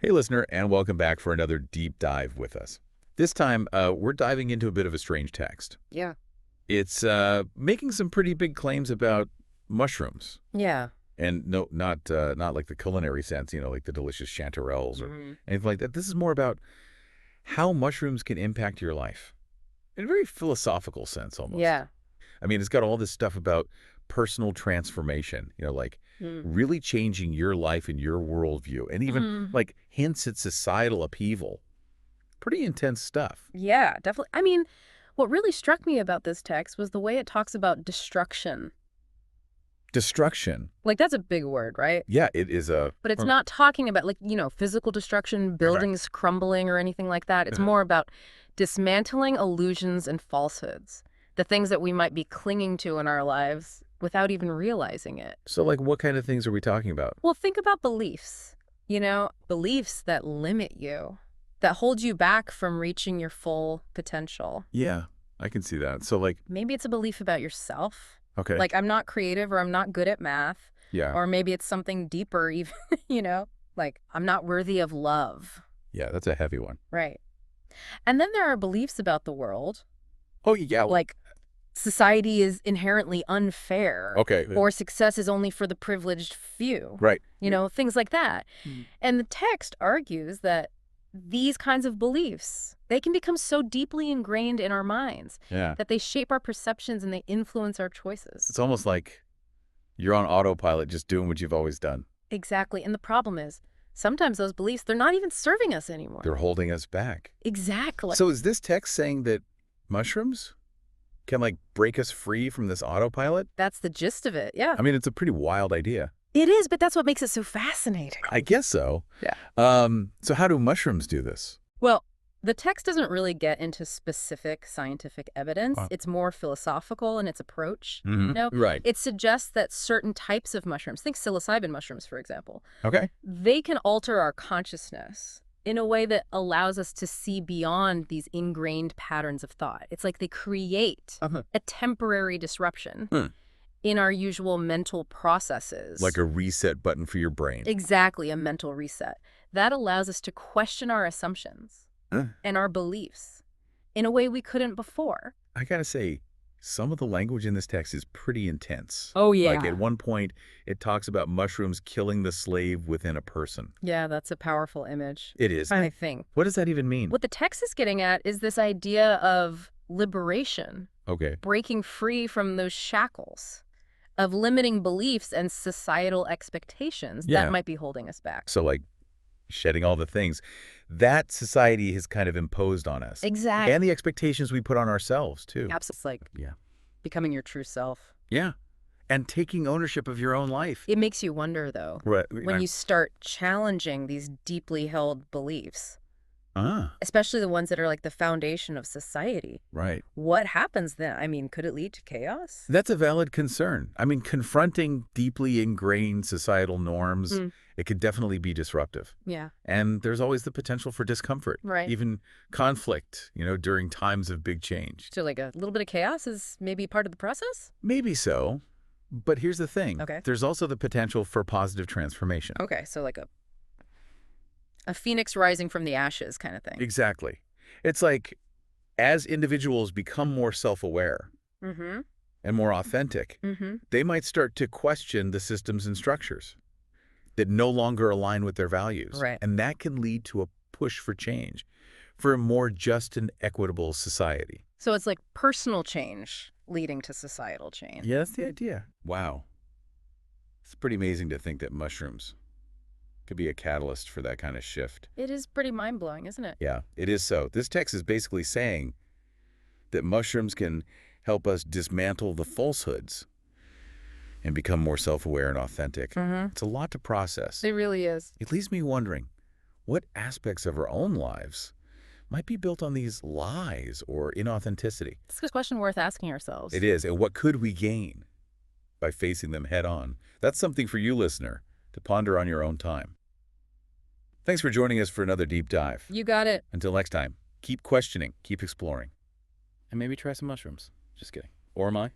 Hey, listener, and welcome back for another deep dive with us. This time, we're diving into a bit of a strange text. Yeah. It's making some pretty big claims about mushrooms, Yeah. and no, not like the culinary sense, like the delicious chanterelles or hmm anything like that. This is more about how mushrooms can impact your life in a very philosophical sense, almost. Yeah. I mean, it's got all this stuff about personal transformation, like Mm. really changing your life and your worldview, and even Mm. like hints at societal upheaval. Pretty intense stuff. Yeah, definitely. I mean, what really struck me about this text was the way it talks about destruction. Destruction. Like, that's a big word, right? Yeah, it is a... But it's not talking about, like, physical destruction, Right. buildings crumbling or anything like that. It's Uh-huh. more about dismantling illusions and falsehoods, the things that we might be clinging to in our lives without even realizing it. So, like, what kind of things are we talking about? Well, think about beliefs, beliefs that limit you, that hold you back from reaching your full potential. Yeah, I can see that. So, like, Maybe it's a belief about yourself, okay, like I'm not creative or I'm not good at math, yeah, or maybe it's something deeper even, like I'm not worthy of love. yeah, that's a heavy one. Right. And then there are beliefs about the world, Oh, yeah, like society is inherently unfair, okay, or success is only for the privileged few, right. things like that. Mm. And the text argues that these kinds of beliefs, they can become so deeply ingrained in our minds Yeah, that they shape our perceptions and they influence our choices. it's almost like you're on autopilot just doing what you've always done. Exactly. And the problem is, sometimes those beliefs, they're not even serving us anymore. They're holding us back. Exactly. So is this text saying that mushrooms can, like, break us free from this autopilot? That's the gist of it. Yeah. I mean, it's a pretty wild idea. It is, but that's what makes it so fascinating. I guess so. Yeah. So how do mushrooms do this? Well, the text doesn't really get into specific scientific evidence. Huh. It's more philosophical in its approach. Right. It suggests that certain types of mushrooms, think psilocybin mushrooms, for example, Okay. they can alter our consciousness in a way that allows us to see beyond these ingrained patterns of thought. It's like they create Uh-huh. a temporary disruption Hmm. in our usual mental processes. Like a reset button for your brain. Exactly, a mental reset. That allows us to question our assumptions Huh. and our beliefs in a way we couldn't before. I gotta say, some of the language in this text is pretty intense. Oh, Like, yeah. at one point, it talks about mushrooms killing the slave within a person. Yeah, that's a powerful image, It is. I think. What does that even mean? What the text is getting at is this idea of liberation, Okay. breaking free from those shackles of limiting beliefs and societal expectations Yeah. that might be holding us back. So, like, shedding all the things that society has kind of imposed on us. Exactly. And the expectations we put on ourselves, too. It's like Yeah. becoming your true self. Yeah. And taking ownership of your own life. It makes you wonder, though, Right. when you start challenging these deeply held beliefs, Ah, especially the ones that are like the foundation of society. right. What happens then? I mean, could it lead to chaos? That's a valid concern. I mean, confronting deeply ingrained societal norms, Mm. it could definitely be disruptive. Yeah. And there's always the potential for discomfort, Right. even conflict, during times of big change. So like a little bit of chaos is maybe part of the process? Maybe so. But here's the thing. Okay. There's also the potential for positive transformation. Okay, so like a phoenix rising from the ashes kind of thing. Exactly. It's like, as individuals become more self-aware Mm-hmm. and more authentic, Mm-hmm. they might start to question the systems and structures that no longer align with their values. Right. And that can lead to a push for change, for a more just and equitable society. So it's like personal change leading to societal change. Yeah, that's the idea. Wow. It's pretty amazing to think that mushrooms could be a catalyst for that kind of shift. It is pretty mind-blowing, isn't it? Yeah, it is so. This text is basically saying that mushrooms can help us dismantle the falsehoods and become more self-aware and authentic. Mm-hmm. It's a lot to process. It really is. It leaves me wondering, what aspects of our own lives might be built on these lies or inauthenticity? It's a question worth asking ourselves. It is, and what could we gain by facing them head on? That's something for you, listener, to ponder on your own time. Thanks for joining us for another deep dive. You got it. Until next time, keep questioning, keep exploring, and maybe try some mushrooms. Just kidding. Or am I?